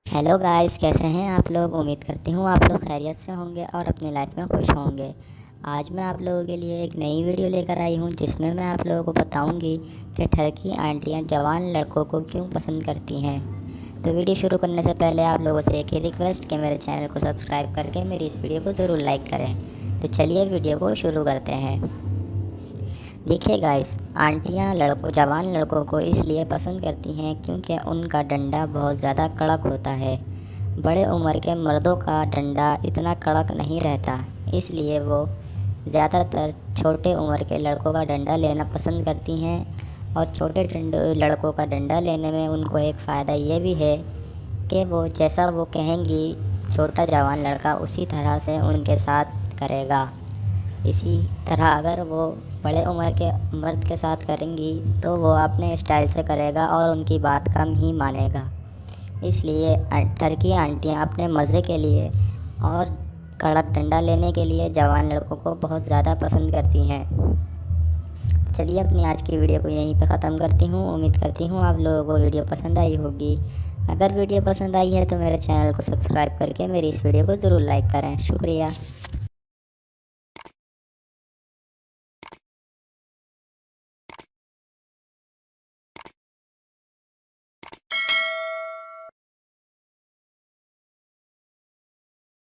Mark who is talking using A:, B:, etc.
A: Hello guys, कैसे हैं आप लोग। उम्मीद करती हूँ आप लोग खैरियत से होंगे और अपनी लाइफ में खुश होंगे। आज मैं आप लोगों के लिए एक नई वीडियो लेकर आई हूँ जिसमें मैं आप लोगों को बताऊँगी कि ठरकी आंटियाँ जवान लड़कों को क्यों पसंद करती हैं। तो वीडियो शुरू करने से पहले आप लोगों से एक ही रिक्वेस्ट कि मेरे चैनल को सब्सक्राइब करके मेरी इस वीडियो को ज़रूर लाइक करें। तो चलिए वीडियो को शुरू करते हैं। देखिए गाइस, आंटियां जवान लड़कों को इसलिए पसंद करती हैं क्योंकि उनका डंडा बहुत ज़्यादा कड़क होता है। बड़े उम्र के मर्दों का डंडा इतना कड़क नहीं रहता, इसलिए वो ज़्यादातर छोटे उम्र के लड़कों का डंडा लेना पसंद करती हैं। और छोटे लड़कों का डंडा लेने में उनको एक फ़ायदा ये भी है कि वो जैसा वो कहेंगी छोटा जवान लड़का उसी तरह से उनके साथ करेगा। इसी तरह अगर वो बड़े उम्र के मर्द के साथ करेंगी तो वो अपने स्टाइल से करेगा और उनकी बात कम ही मानेगा। इसलिए टर्की आंटियाँ अपने मज़े के लिए और कड़क डंडा लेने के लिए जवान लड़कों को बहुत ज़्यादा पसंद करती हैं। चलिए अपनी आज की वीडियो को यहीं पे ख़त्म करती हूँ। उम्मीद करती हूँ आप लोगों को वीडियो पसंद आई होगी। अगर वीडियो पसंद आई है तो मेरे चैनल को सब्सक्राइब करके मेरी इस वीडियो को ज़रूर लाइक करें। शुक्रिया।